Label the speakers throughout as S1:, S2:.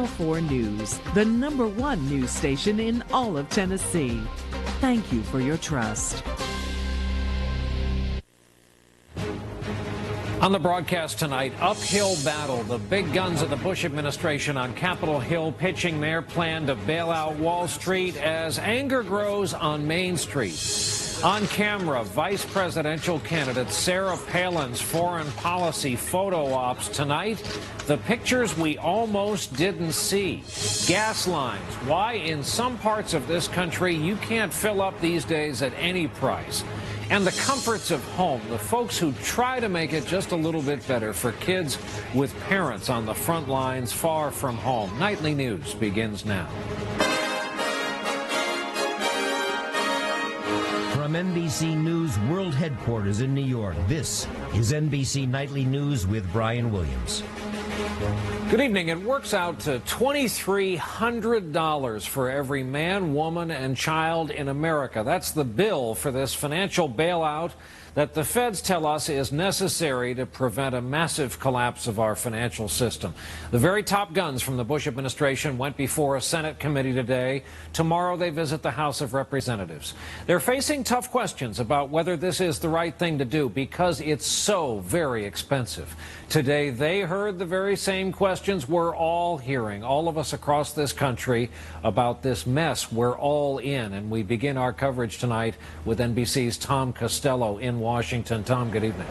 S1: Channel 4 News, the #1 news station in all of Tennessee. Thank you for your trust.
S2: On the broadcast tonight, uphill battle. The big guns of the Bush administration on Capitol Hill pitching their plan to bail out Wall Street as anger grows on Main Street. On camera, vice presidential candidate Sarah Palin's foreign policy photo ops tonight. The pictures we almost didn't see. Gas lines. Why in some parts of this country you can't fill up these days at any price. And the comforts of home, the folks who try to make it just a little bit better for kids with parents on the front lines far from home. Nightly News begins now.
S3: From NBC News World Headquarters in New York, this is NBC Nightly News with Brian Williams.
S2: Good evening. It works out to $2,300 for every man, woman, and child in America. That's the bill for this financial bailout that the feds tell us is necessary to prevent a massive collapse of our financial system. The very top guns from the Bush administration went before a Senate committee today. Tomorrow they visit the House of Representatives. They're facing tough questions about whether this is the right thing to do because it's so very expensive. Today they heard the very same questions we're all hearing, all of us across this country, about this mess we're all in. And we begin our coverage tonight with NBC's Tom Costello in Washington. Tom, good evening.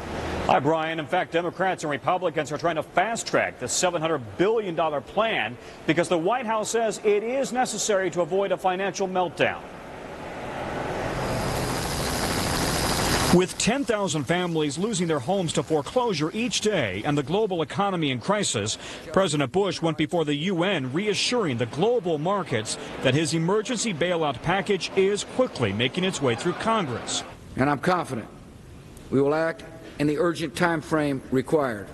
S4: Hi, Brian. In fact, Democrats and Republicans are trying to fast-track the $700 billion plan because the White House says it is necessary to avoid a financial meltdown. With 10,000 families losing their homes to foreclosure each day and the global economy in crisis, President Bush went before the UN reassuring the global markets that his emergency bailout package is quickly making its way through Congress.
S5: And I'm confident we will act in the urgent time frame required.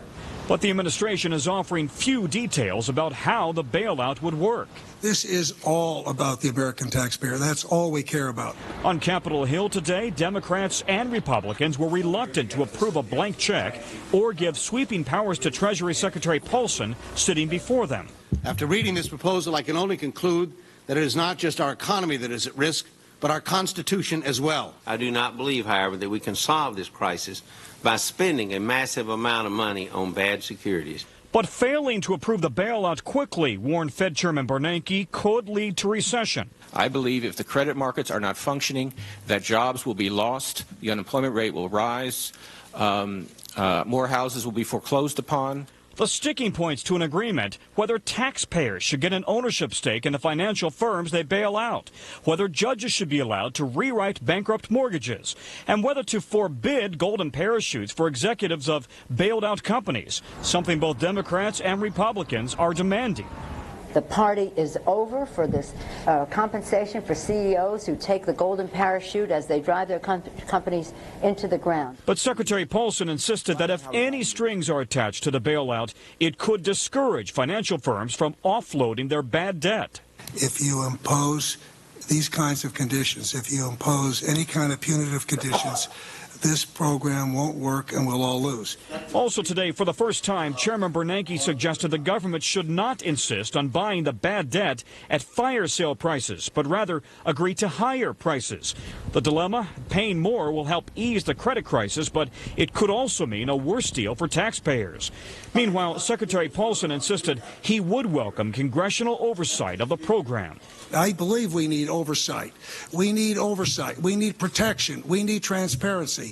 S4: But the administration is offering few details about how the bailout would work.
S6: This is all about the American taxpayer. That's all we care about.
S4: On Capitol Hill today, Democrats and Republicans were reluctant to approve a blank check or give sweeping powers to Treasury Secretary Paulson sitting before them.
S7: After reading this proposal, I can only conclude that it is not just our economy that is at risk, but our Constitution as well.
S8: I do not believe, however, that we can solve this crisis by spending a massive amount of money on bad securities.
S4: But failing to approve the bailout quickly, warned Fed Chairman Bernanke, could lead to recession.
S9: I believe if the credit markets are not functioning, that jobs will be lost, the unemployment rate will rise, more houses will be foreclosed upon.
S4: The sticking points to an agreement, whether taxpayers should get an ownership stake in the financial firms they bail out, whether judges should be allowed to rewrite bankrupt mortgages, and whether to forbid golden parachutes for executives of bailed out companies, something both Democrats and Republicans are demanding.
S10: The party is over for this compensation for CEOs who take the golden parachute as they drive their companies into the ground.
S4: But Secretary Paulson insisted that if any strings are attached to the bailout, it could discourage financial firms from offloading their bad debt.
S6: If you impose these kinds of conditions, if you impose any kind of punitive conditions, this program won't work and we'll all lose.
S4: Also today, for the first time, Chairman Bernanke suggested the government should not insist on buying the bad debt at fire sale prices, but rather agree to higher prices. The dilemma, paying more will help ease the credit crisis, but it could also mean a worse deal for taxpayers. Meanwhile, Secretary Paulson insisted he would welcome congressional oversight of the program.
S6: I believe we need oversight. We need oversight. We need protection. We need transparency.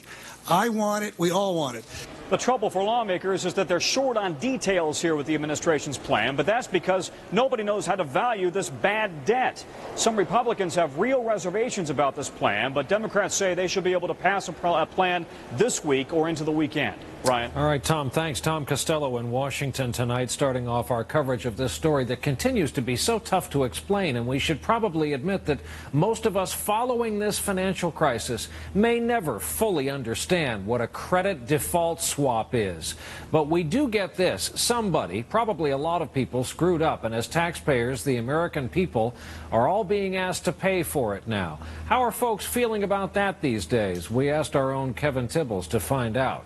S6: I want it. We all want it.
S4: The trouble for lawmakers is that they're short on details here with the administration's plan, but that's because nobody knows how to value this bad debt. Some Republicans have real reservations about this plan, but Democrats say they should be able to pass a plan this week or into the weekend. Brian.
S2: All right, Tom, thanks. Tom Costello in Washington tonight, starting off our coverage of this story that continues to be so tough to explain. And we should probably admit that most of us following this financial crisis may never fully understand what a credit default swap is. But we do get this. Somebody, probably a lot of people, screwed up. And as taxpayers, the American people are all being asked to pay for it now. How are folks feeling about that these days? We asked our own Kevin Tibbles to find out.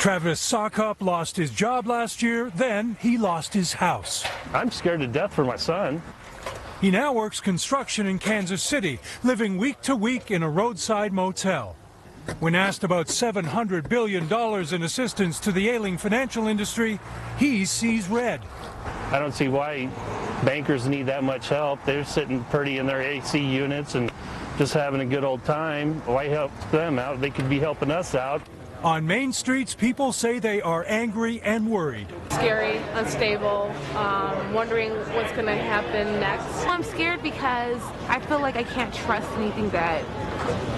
S11: Travis Sockup lost his job last year, then he lost his house.
S12: I'm scared to death for my son.
S11: He now works construction in Kansas City, living week to week in a roadside motel. When asked about $700 billion in assistance to the ailing financial industry, he sees red.
S12: I don't see why bankers need that much help. They're sitting pretty in their AC units and just having a good old time. Why help them out? They could be helping us out.
S11: On main streets, people say they are angry and worried.
S13: Scary, unstable, wondering what's going to happen next. I'm scared because I feel like I can't trust anything that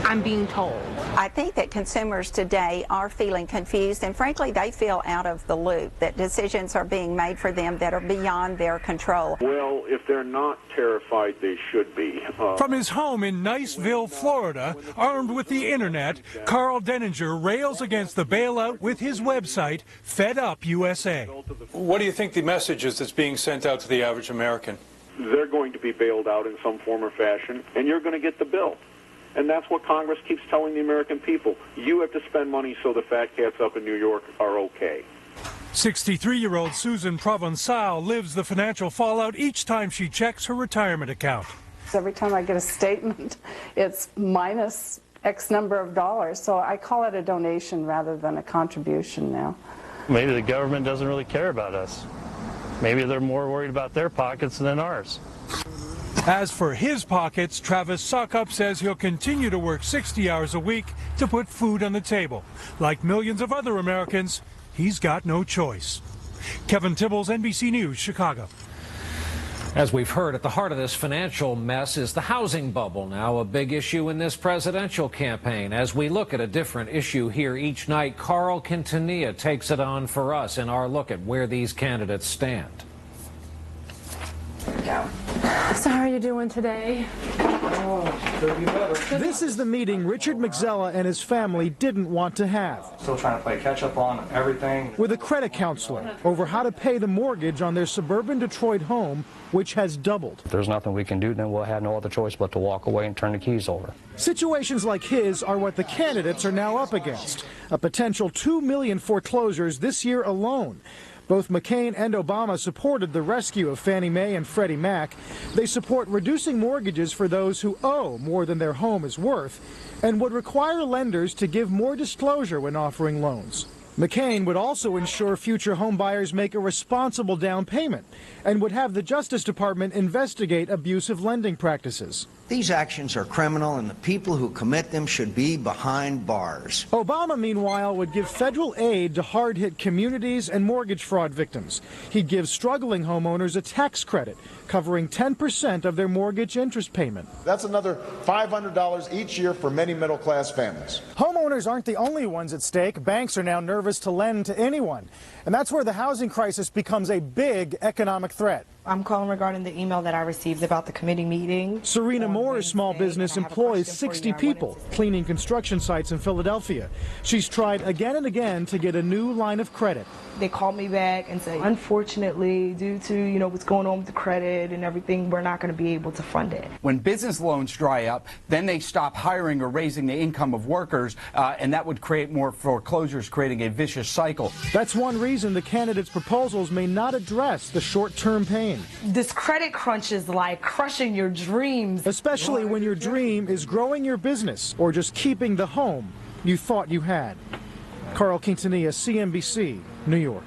S13: I'm being told.
S14: I think that consumers today are feeling confused, and frankly, they feel out of the loop, that decisions are being made for them that are beyond their control.
S15: Well, if they're not terrified, they should be.
S11: From his home in Niceville, Florida, armed with the internet, Carl Denninger rails against the bailout with his website, Fed Up USA.
S16: What do you think the message is that's being sent out to the average American?
S15: They're going to be bailed out in some form or fashion, and you're going to get the bill. And that's what Congress keeps telling the American people. You have to spend money so the fat cats up in New York are okay.
S11: 63-year-old Susan Provençal lives the financial fallout each time she checks her retirement account.
S17: Every time I get a statement, it's minus X number of dollars. So I call it a donation rather than a contribution now.
S12: Maybe the government doesn't really care about us. Maybe they're more worried about their pockets than ours.
S11: As for his pockets, Travis Sockup says he'll continue to work 60 hours a week to put food on the table. Like millions of other Americans, he's got no choice. Kevin Tibbles, NBC News, Chicago.
S2: As we've heard, at the heart of this financial mess is the housing bubble, now a big issue in this presidential campaign. As we look at a different issue here each night, Carl Quintanilla takes it on for us in our look at where these candidates stand.
S13: There we go. So how are you doing today?
S18: This is the meeting Richard McZella and his family didn't want to have.
S19: Still trying to play catch up on everything.
S18: With a credit counselor over how to pay the mortgage on their suburban Detroit home, which has doubled.
S19: If there's nothing we can do, then we'll have no other choice but to walk away and turn the keys over.
S18: Situations like his are what the candidates are now up against. A potential 2 million foreclosures this year alone. Both McCain and Obama supported the rescue of Fannie Mae and Freddie Mac. They support reducing mortgages for those who owe more than their home is worth and would require lenders to give more disclosure when offering loans. McCain would also ensure future home buyers make a responsible down payment and would have the Justice Department investigate abusive lending practices.
S20: These actions are criminal, and the people who commit them should be behind bars.
S18: Obama, meanwhile, would give federal aid to hard-hit communities and mortgage fraud victims. He'd give struggling homeowners a tax credit covering 10% of their mortgage interest payment.
S21: That's another $500 each year for many middle-class families.
S18: Homeowners aren't the only ones at stake. Banks are now nervous to lend to anyone. And that's where the housing crisis becomes a big economic threat.
S22: I'm calling regarding the email that I received about the committee meeting.
S18: Serena Moore's small business employs 60 people, cleaning construction sites in Philadelphia. She's tried again and again to get a new line of credit.
S22: They called me back and said, unfortunately, due to what's going on with the credit and everything, we're not going to be able to fund it.
S23: When business loans dry up, then they stop hiring or raising the income of workers, and that would create more foreclosures, creating a vicious cycle.
S18: That's one reason the candidates' proposals may not address the short-term pain.
S22: This credit crunch is like crushing your dreams.
S18: Especially when your dream is growing your business or just keeping the home you thought you had. Carl Quintanilla, CNBC, New York.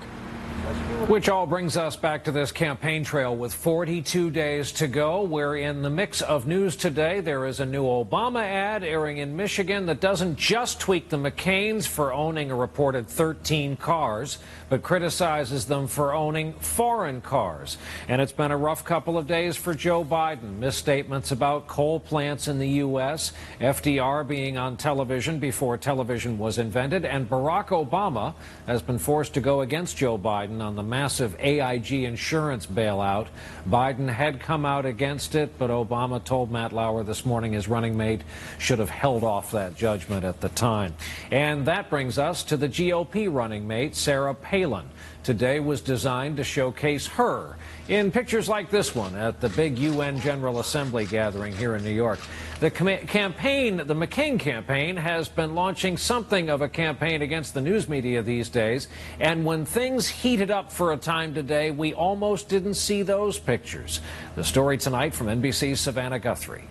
S2: Which all brings us back to this campaign trail with 42 days to go. We're in the mix of news today. There is a new Obama ad airing in Michigan that doesn't just tweak the McCains for owning a reported 13 cars, but criticizes them for owning foreign cars. And it's been a rough couple of days for Joe Biden. Misstatements about coal plants in the U.S., FDR being on television before television was invented, and Barack Obama has been forced to go against Joe Biden on the massive AIG insurance bailout. Biden had come out against it, but Obama told Matt Lauer this morning his running mate should have held off that judgment at the time. And that brings us to the GOP running mate, Sarah Palin. today was designed to showcase her in pictures like this one at the big UN General Assembly gathering here in New York. The McCain campaign has been launching something of a campaign against the news media these days, and when things heated up for a time today, we almost didn't see those pictures. The story tonight from NBC's Savannah Guthrie.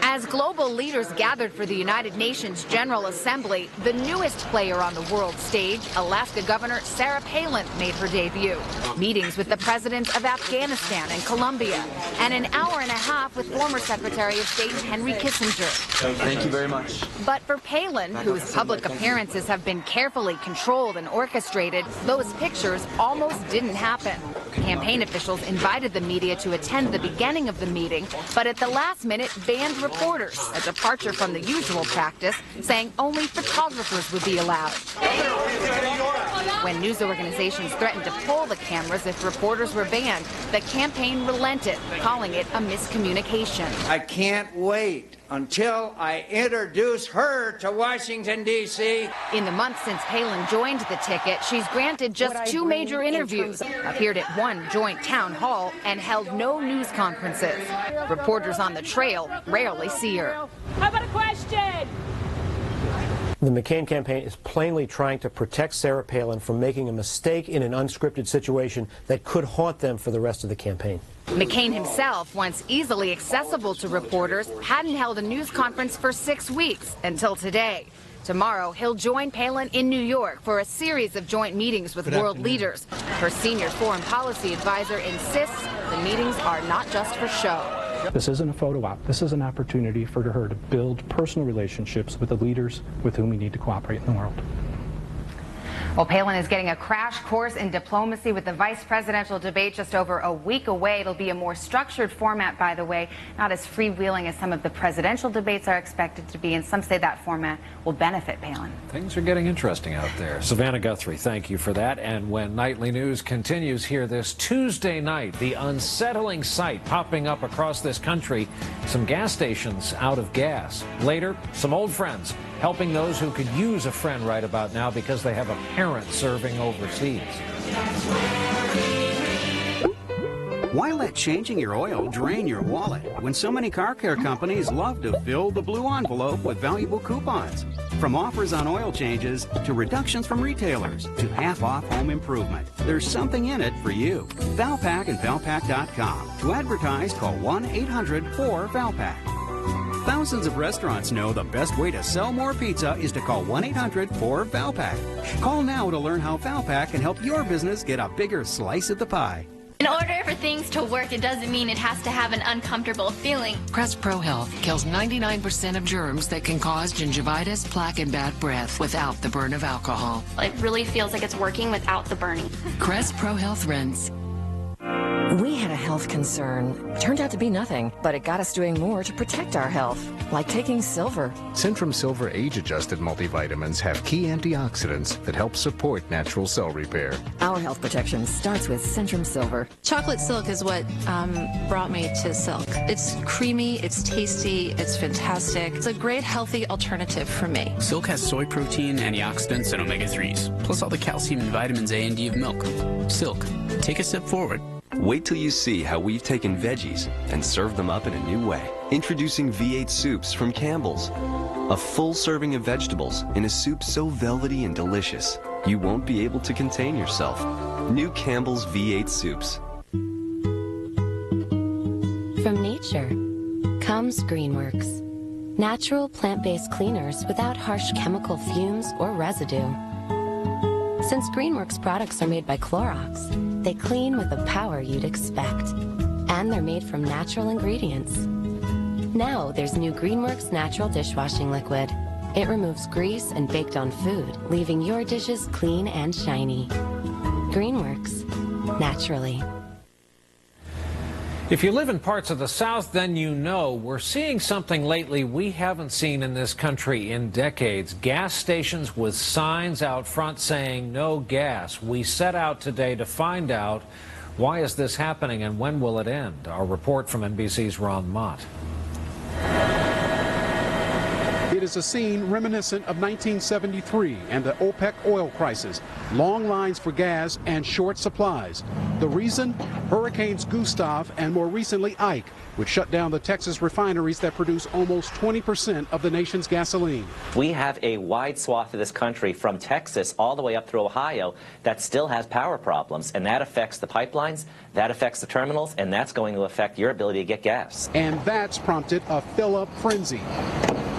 S1: As global leaders gathered for the United Nations General Assembly, the newest player on the world stage, Alaska Governor Sarah Palin, made her debut. Meetings with the presidents of Afghanistan and Colombia, and an hour and a half with former Secretary of State Henry Kissinger.
S3: Thank you very much.
S1: But for Palin, whose public appearances have been carefully controlled and orchestrated, those pictures almost didn't happen. Campaign officials invited the media to attend the beginning of the meeting, but at the last minute banned reporters, a departure from the usual practice, saying only photographers would be allowed. When news organizations threatened to pull the cameras if reporters were banned, the campaign relented, calling it a miscommunication.
S3: I can't wait until I introduce her to Washington, D.C.
S1: In the months since Palin joined the ticket, she's granted just 2 major interviews, appeared at 1 joint town hall, and held no news conferences. Reporters on the trail rarely see her.
S5: How about a question?
S24: The McCain campaign is plainly trying to protect Sarah Palin from making a mistake in an unscripted situation that could haunt them for the rest of the campaign.
S1: McCain himself, once easily accessible to reporters, hadn't held a news conference for 6 weeks until today. Tomorrow, he'll join Palin in New York for a series of joint meetings with world leaders. Her senior foreign policy advisor insists the meetings are not just for show.
S25: This isn't a photo op. This is an opportunity for her to build personal relationships with the leaders with whom we need to cooperate in the world.
S1: Well, Palin is getting a crash course in diplomacy with the vice presidential debate just over a week away. It'll be a more structured format, by the way, not as freewheeling as some of the presidential debates are expected to be, and some say that format will benefit Palin.
S2: Things are getting interesting out there. Savannah Guthrie, thank you for that. And when Nightly News continues here this Tuesday night, the unsettling sight popping up across this country, some gas stations out of gas. Later, some old friends helping those who could use a friend right about now because they have a parent serving overseas.
S26: Why let changing your oil drain your wallet when so many car care companies love to fill the blue envelope with valuable coupons? From offers on oil changes to reductions from retailers to half-off home improvement, there's something in it for you. Valpak and Valpak.com. To advertise, call 1-800-4-VALPAK. Thousands of restaurants know the best way to sell more pizza is to call 1-800-4-VALPAK. Call now to learn how Valpak can help your business get a bigger slice of the pie.
S27: In order for things to work, it doesn't mean it has to have an uncomfortable feeling.
S28: Crest Pro Health kills 99% of germs that can cause gingivitis, plaque, and bad breath without the burn of alcohol.
S27: It really feels like it's working without the burning.
S28: Crest Pro Health Rinse.
S29: We had a health concern. Turned out to be nothing, but it got us doing more to protect our health, like taking silver.
S30: Centrum Silver age-adjusted multivitamins have key antioxidants that help support natural cell repair.
S29: Our health protection starts with Centrum Silver.
S31: Chocolate Silk is what brought me to Silk. It's creamy, it's tasty, it's fantastic. It's a great healthy alternative for me.
S32: Silk has soy protein, antioxidants, and omega-3s, plus all the calcium and vitamins A and D of milk. Silk. Take a step forward.
S33: Wait till you see how we've taken veggies and served them up in a new way. Introducing V8 Soups from Campbell's. A full serving of vegetables in a soup so velvety and delicious, you won't be able to contain yourself. New Campbell's V8 Soups.
S34: From nature comes Greenworks. Natural plant-based cleaners without harsh chemical fumes or residue. Since Greenworks products are made by Clorox, they clean with the power you'd expect. And they're made from natural ingredients. Now there's new Greenworks Natural Dishwashing Liquid. It removes grease and baked on food, leaving your dishes clean and shiny. Greenworks, naturally.
S2: If you live in parts of the South, then you know we're seeing something lately we haven't seen in this country in decades. Gas stations with signs out front saying no gas. We set out today to find out why is this happening and when will it end. Our report from NBC's Ron Mott.
S35: It
S4: It is a scene reminiscent of 1973 and the OPEC oil crisis. Long lines for gas and short supplies. The reason? Hurricanes Gustav and more recently Ike, which shut down the Texas refineries that produce almost 20% of the nation's gasoline.
S6: We have a wide swath of this country from Texas all the way up through Ohio that still has power problems, and that affects the pipelines, that affects the terminals, and that's going to affect your ability to get gas.
S4: And that's prompted a fill-up frenzy.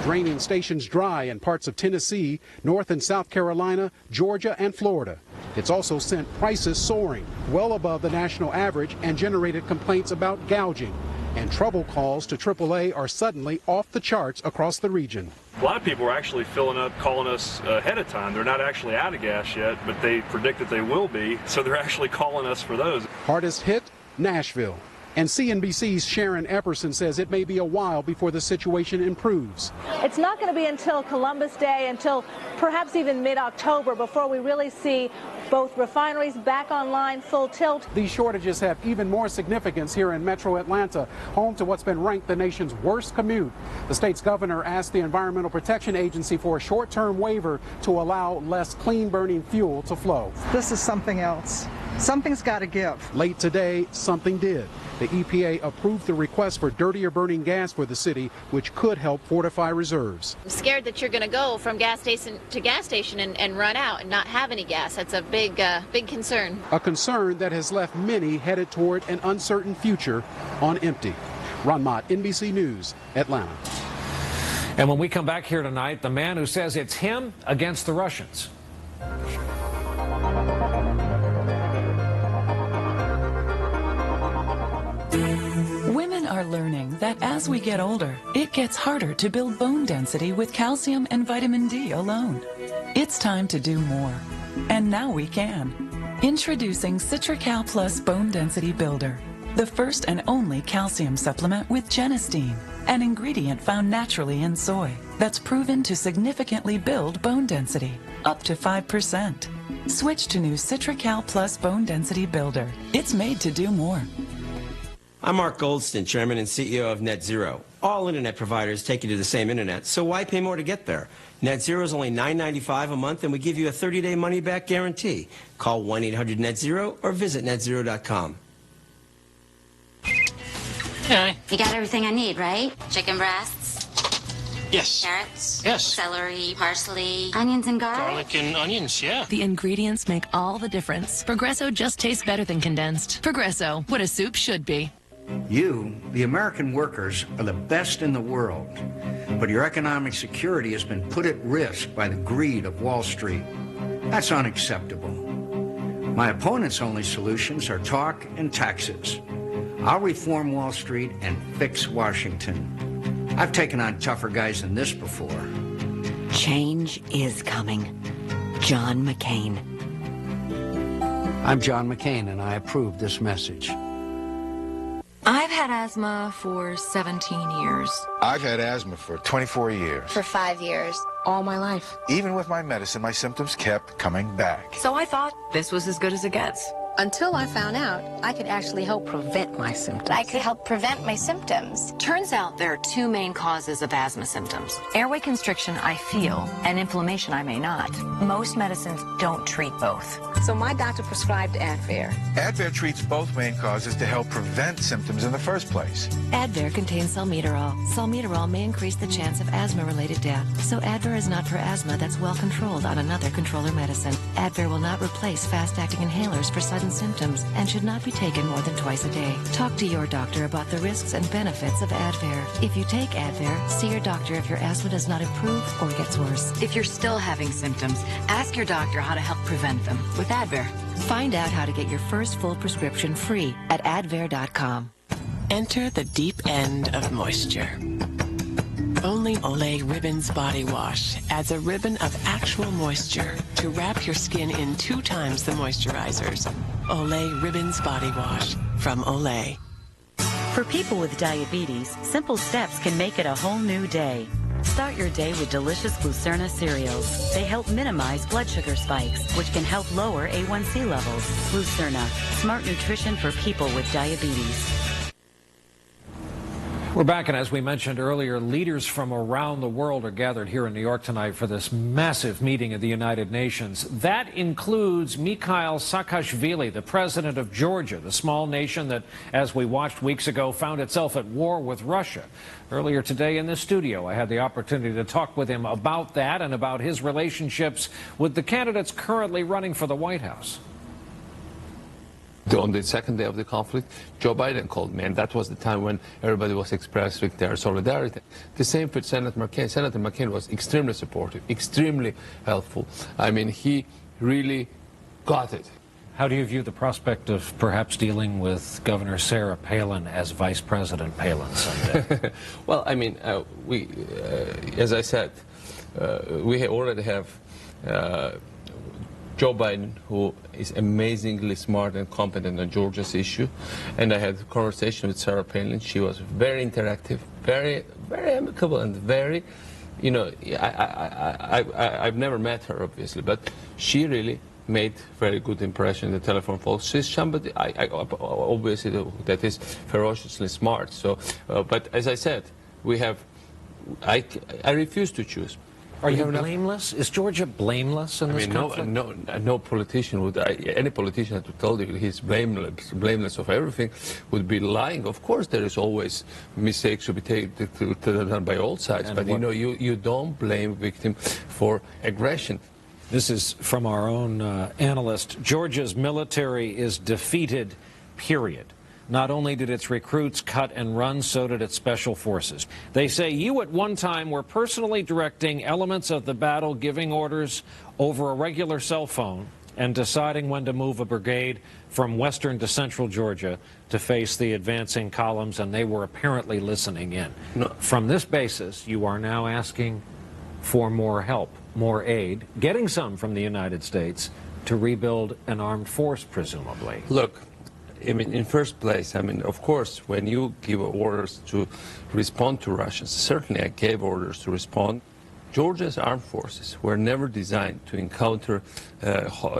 S4: Draining stations dry in parts of Tennessee, North and South Carolina, Georgia, and Florida. It's also sent prices soaring, well above the national average, and generated complaints about gouging. And trouble calls to AAA are suddenly off the charts across the region.
S7: A lot of people are actually filling up, calling us ahead of time. They're not actually out of gas yet, but they predict that they will be, so they're actually calling us for those.
S4: Hardest hit, Nashville. And CNBC's Sharon Epperson says it may be a while before the situation improves.
S5: It's not going to be until Columbus Day, until perhaps even mid-October, before we really see both refineries back online full tilt.
S4: These shortages have even more significance here in metro Atlanta, home to what's been ranked the nation's worst commute. The state's governor asked the Environmental Protection Agency for a short-term waiver to allow less clean-burning fuel to flow.
S8: This is something else. Something's got to give.
S4: Late today, something did. The EPA approved the request for dirtier burning gas for the city, which could help fortify reserves.
S9: I'm scared that you're going to go from gas station to gas station and run out and not have any gas. That's a big concern.
S4: A concern that has left many headed toward an uncertain future on empty. Ron Mott, NBC News, Atlanta.
S2: And when we come back here tonight, the man who says it's him against the Russians.
S10: Women are learning that as we get older, it gets harder to build bone density with calcium and vitamin D alone. It's time to do more. And now we can. Introducing Citracal Plus Bone Density Builder, the first and only calcium supplement with genistein, an ingredient found naturally in soy that's proven to significantly build bone density, up to 5%. Switch to new Citracal Plus Bone Density Builder. It's made to do more.
S11: I'm Mark Goldston, Chairman and CEO of Net Zero. All internet providers take you to the same internet, so why pay more to get there? Net Zero is only $9.95 a month, and we give you a 30-day money-back guarantee. Call 1-800-NET-ZERO or visit netzero.com.
S12: Hi. You got everything I need, right? Chicken breasts?
S13: Yes.
S12: Carrots?
S13: Yes.
S12: Celery, parsley, onions and garlic?
S13: Garlic and onions, yeah.
S28: The ingredients make all the difference. Progresso just tastes better than condensed. Progresso, what a soup should be.
S14: You, the American workers, are the best in the world, but your economic security has been put at risk by the greed of Wall Street. That's unacceptable. My opponent's only solutions are talk and taxes. I'll reform Wall Street and fix Washington. I've taken on tougher guys than this before.
S15: Change is coming. John McCain.
S14: I'm John McCain, and I approve this message.
S28: I've had asthma for 17 years.
S16: I've had asthma for 24 years.
S12: For 5 years.
S28: All my life.
S16: Even with my medicine, my symptoms kept coming back.
S28: So I thought this was as good as it gets.
S9: Until I found out I could actually help prevent my symptoms.
S12: I could help prevent my symptoms.
S29: Turns out there are two main causes of asthma symptoms. Airway constriction I feel, and inflammation I may not. Most medicines don't treat both.
S12: So my doctor prescribed Advair.
S16: Advair treats both main causes to help prevent symptoms in the first place.
S29: Advair contains salmeterol. Salmeterol may increase the chance of asthma-related death. So Advair is not for asthma that's well controlled on another controller medicine. Advair will not replace fast-acting inhalers for sudden symptoms and should not be taken more than twice a day. Talk to your doctor about the risks and benefits of Advair. If you take Advair, see your doctor if your asthma does not improve or gets worse. If you're still having symptoms, ask your doctor how to help prevent them with Advair. Find out how to get your first full prescription free at Advair.com.
S28: Enter the deep end of moisture. Only Olay Ribbons Body Wash adds a ribbon of actual moisture to wrap your skin in 2 times the moisturizers. Olay Ribbons Body Wash from Olay.
S29: For people with diabetes, simple steps can make it a whole new day. Start your day with delicious Glucerna cereals. They help minimize blood sugar spikes, which can help lower A1C levels. Glucerna, smart nutrition for people with diabetes.
S2: We're back, and as we mentioned earlier, leaders from around the world are gathered here in New York tonight for this massive meeting of the United Nations. That includes Mikhail Saakashvili, the president of Georgia, the small nation that, as we watched weeks ago, found itself at war with Russia. Earlier today in the studio, I had the opportunity to talk with him about that and about his relationships with the candidates currently running for the White House.
S1: On the second day of the conflict, Joe Biden called me, and that was the time when everybody was expressing their solidarity. The same for Senator McCain. Senator McCain was extremely supportive, extremely helpful. I mean, he really got it.
S2: How do you view the prospect of perhaps dealing with Governor Sarah Palin as Vice President Palin someday?
S1: Well, I mean, as I said, we already have Joe Biden, who is amazingly smart and competent on Georgia's issue, and I had a conversation with Sarah Palin. She was very interactive, very amicable, and very, you know, I've never met her, obviously, but she really made very good impression in the telephone folks. She's somebody, obviously, that is ferociously smart. So, but as I said, we have, I refuse to choose.
S2: Are you blameless? Is Georgia blameless in this conflict?
S1: No politician would. Any politician that told you he's blameless of everything would be lying. Of course, there is always mistakes to be done by all sides, but you know, you don't blame victim for aggression.
S2: This is from our own analyst. Georgia's military is defeated, period. Not only did its recruits cut and run, so did its special forces. They say you at one time were personally directing elements of the battle, giving orders over a regular cell phone and deciding when to move a brigade from western to central Georgia to face the advancing columns, and they were apparently listening in. No. From this basis, you are now asking for more help, more aid, getting some from the United States to rebuild an armed force, presumably.
S1: Look, I mean, in first place, I mean, of course, when you give orders to respond to Russians, certainly I gave orders to respond. Georgia's armed forces were never designed to encounter,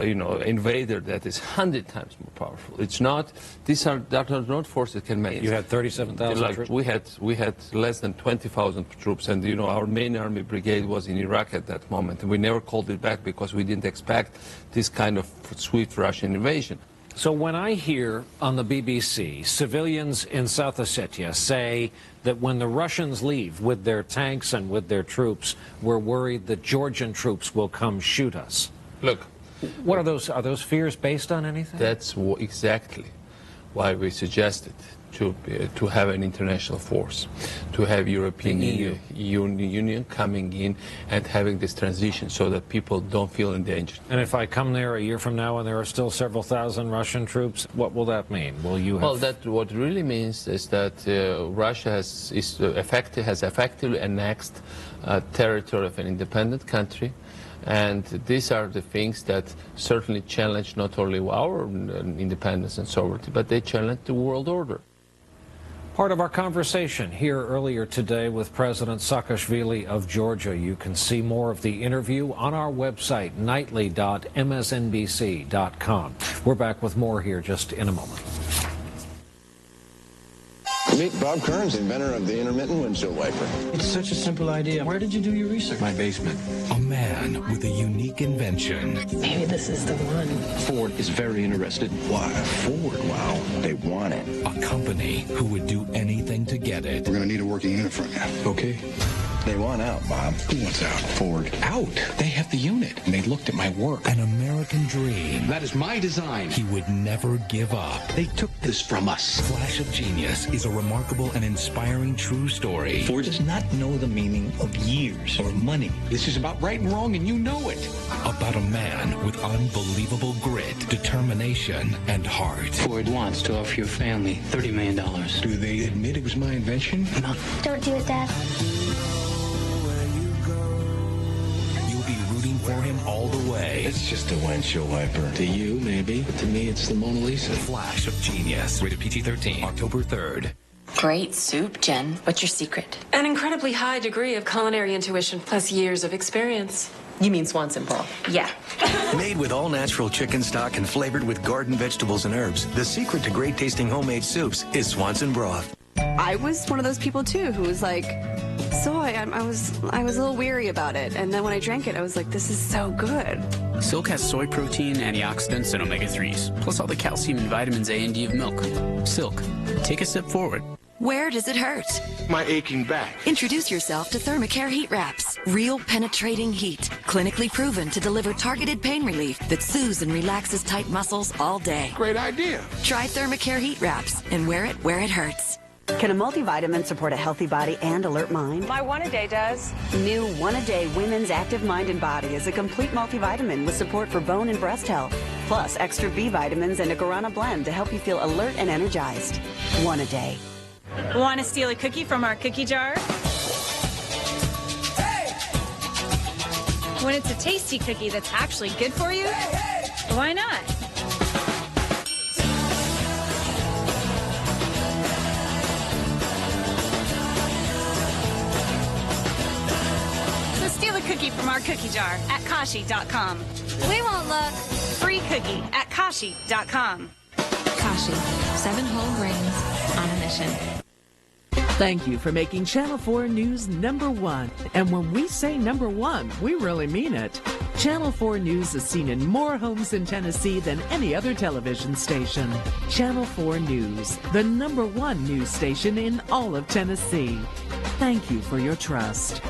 S1: you know, invader that is 100 times more powerful. It's not. These are not forces that can make.
S2: You had 37,000 troops.
S1: We had less than 20,000 troops, and you know, our main army brigade was in Iraq at that moment, and we never called it back because we didn't expect this kind of swift Russian invasion.
S2: So when I hear on the BBC civilians in South Ossetia say that when the Russians leave with their tanks and with their troops, we're worried that Georgian troops will come shoot us.
S1: Look,
S2: what are those fears based on anything?
S1: That's exactly why we suggested to have an international force, to have European Union coming in and having this transition so that people don't feel endangered.
S2: And if I come there a year from now and there are still several thousand Russian troops, what will that mean? Will you have...
S1: Well, that what really means is that Russia has effectively annexed territory of an independent country. And these are the things that certainly challenge not only our independence and sovereignty, but they challenge the world order.
S2: Part of our conversation here earlier today with President Saakashvili of Georgia. You can see more of the interview on our website, nightly.msnbc.com. We're back with more here just in a moment.
S3: Meet Bob Kearns, inventor of the intermittent windshield wiper.
S17: It's such a simple idea. Where did you do your research?
S3: My basement.
S18: A man with a unique invention.
S29: Maybe this is the one.
S3: Ford is very interested. Why? Ford? Wow. They want it.
S18: A company who would do anything to get it.
S3: We're going to need a working unit from you. Okay. They want out, Bob. Who wants out? Ford.
S18: Out? They have the unit, and they looked at my work. An American dream.
S3: That is my design.
S18: He would never give up.
S3: They took this from us.
S18: Flash of Genius is a remarkable and inspiring true story.
S3: Ford does not know the meaning of years or money. This is about right and wrong, and you know it.
S18: About a man with unbelievable grit, determination, and heart.
S17: Ford wants to offer your family $30 million.
S3: Do they admit it was my invention?
S17: No.
S12: Don't do it, Dad.
S18: For him all the way.
S3: It's just a windshield wiper. To you, maybe, but to me, it's the Mona Lisa.
S18: Flash of Genius. Rated PG-13. October 3rd.
S29: Great soup, Jen. What's your secret?
S19: An incredibly high degree of culinary intuition plus years of experience.
S29: You mean Swanson broth?
S19: Yeah.
S20: Made with all-natural chicken stock and flavored with garden vegetables and herbs, the secret to great-tasting homemade soups is Swanson broth.
S6: I was one of those people too who was like, soy, I was a little weary about it. And then when I drank it, I was like, this is so good.
S7: Silk has soy protein, antioxidants, and omega-3s, plus all the calcium and vitamins A and D of milk. Silk. Take a step forward.
S29: Where does it hurt?
S16: My aching back.
S29: Introduce yourself to Thermacare Heat Wraps. Real penetrating heat. Clinically proven to deliver targeted pain relief that soothes and relaxes tight muscles all day.
S16: Great idea.
S29: Try Thermacare Heat Wraps and wear it where it hurts.
S21: Can a multivitamin support a healthy body and alert mind?
S22: My One-A-Day does.
S21: New One-A-Day Women's Active Mind and Body is a complete multivitamin with support for bone and breast health, plus extra B vitamins and a guarana blend to help you feel alert and energized. One-A-Day.
S22: Want to steal a cookie from our cookie jar? When it's a tasty cookie that's actually good for you, why not? So steal a cookie from our cookie jar at Kashi.com. We won't look. Free cookie at Kashi.com.
S29: Kashi. 7 whole grains on a mission.
S23: Thank you for making Channel 4 News #1. And when we say #1, we really mean it. Channel 4 News is seen in more homes in Tennessee than any other television station. Channel 4 News, the #1 news station in all of Tennessee. Thank you for your trust.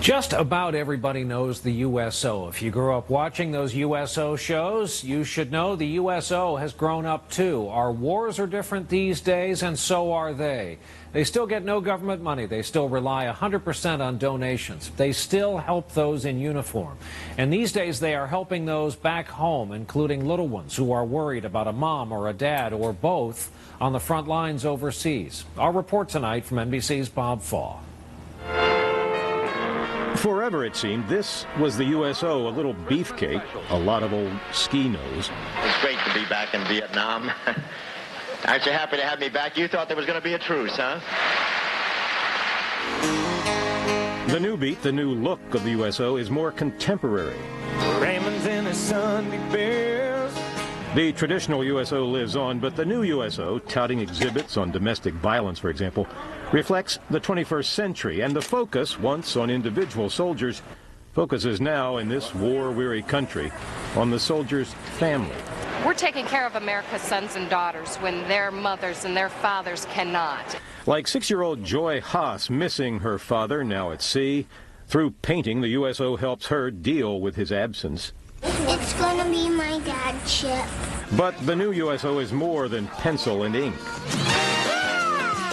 S2: Just about everybody knows the USO. If you grew up watching those USO shows, you should know the USO has grown up too. Our wars are different these days, and so are they. They still get no government money. They still rely 100% on donations. They still help those in uniform. And these days they are helping those back home, including little ones who are worried about a mom or a dad or both on the front lines overseas. Our report tonight from NBC's Bob Faw.
S24: Forever, it seemed, this was the USO, a little beefcake, a lot of old ski nose.
S25: It's great to be back in Vietnam. Aren't you happy to have me back? You thought there was going to be a truce, huh?
S24: The new beat, the new look of the USO is more contemporary.
S26: Raymond's in his Sunday bears.
S24: The traditional USO lives on, but the new USO, touting exhibits on domestic violence, for example, reflects the 21st century, and the focus, once on individual soldiers, focuses now in this war-weary country on the soldiers' family.
S27: We're taking care of America's sons and daughters when their mothers and their fathers cannot.
S24: Like 6-year-old Joy Haas missing her father, now at sea. Through painting, the USO helps her deal with his absence.
S30: It's going to be my dad's ship.
S24: But the new USO is more than pencil and ink.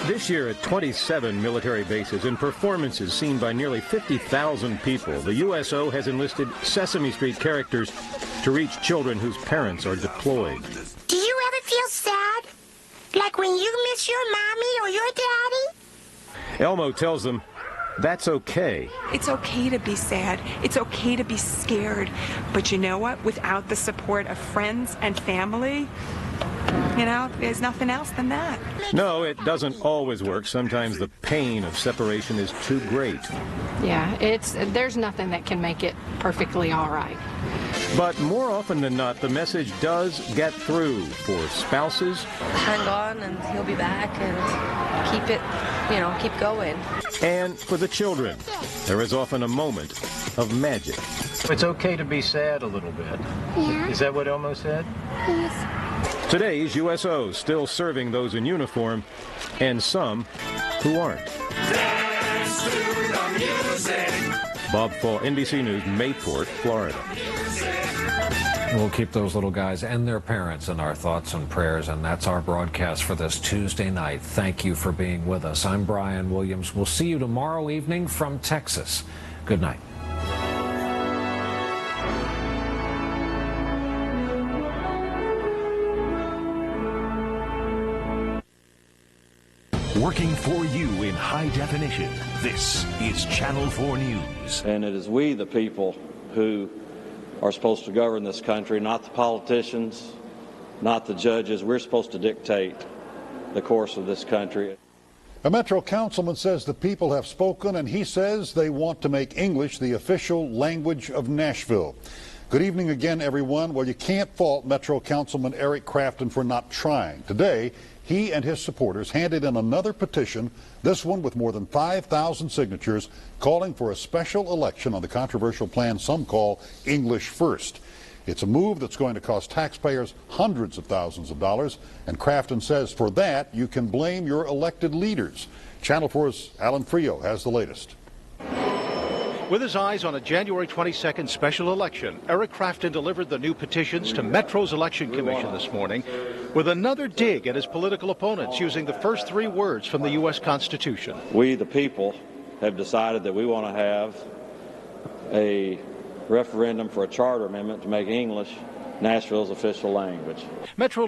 S24: This year at 27 military bases and performances seen by nearly 50,000 people, the USO has enlisted Sesame Street characters to reach children whose parents are deployed.
S30: Do you ever feel sad? Like when you miss your mommy or your daddy?
S24: Elmo tells them that's okay.
S31: It's okay to be sad. It's okay to be scared. But you know what? Without the support of friends and family, you know, there's nothing else than that.
S24: No, it doesn't always work. Sometimes the pain of separation is too great.
S32: Yeah, there's nothing that can make it perfectly all right.
S24: But more often than not, the message does get through for spouses.
S33: Hang on and he'll be back and keep it, you know, keep going.
S24: And for the children, there is often a moment of magic. It's okay to be sad a little bit.
S30: Yeah.
S24: Is that what Elmo said?
S30: Yes.
S24: Today's USO still serving those in uniform and some who aren't.
S26: Dance to the music.
S24: Bob Faw, NBC News, Mayport, Florida.
S2: We'll keep those little guys and their parents in our thoughts and prayers, and that's our broadcast for this Tuesday night. Thank you for being with us. I'm Brian Williams. We'll see you tomorrow evening from Texas. Good night.
S18: Working for you in high definition, this is Channel 4 News.
S34: And it is we, the people, who are supposed to govern this country, not the politicians, not the judges. We're supposed to dictate the course of this country.
S35: A Metro councilman says the people have spoken, and he says they want to make English the official language of Nashville. Good evening again, everyone. Well, you can't fault Metro Councilman Eric Crafton for not trying. Today, he and his supporters handed in another petition, this one with more than 5,000 signatures, calling for a special election on the controversial plan some call English First. It's a move that's going to cost taxpayers hundreds of thousands of dollars, and Crafton says for that you can blame your elected leaders. Channel 4's Alan Frio has the latest.
S1: With his eyes on a January 22nd special election, Eric Crafton delivered the new petitions to Metro's Election Commission this morning with another dig at his political opponents using the first three words from the U.S. Constitution.
S34: We, the people, have decided that we want to have a referendum for a charter amendment to make English Nashville's official language.
S1: Metro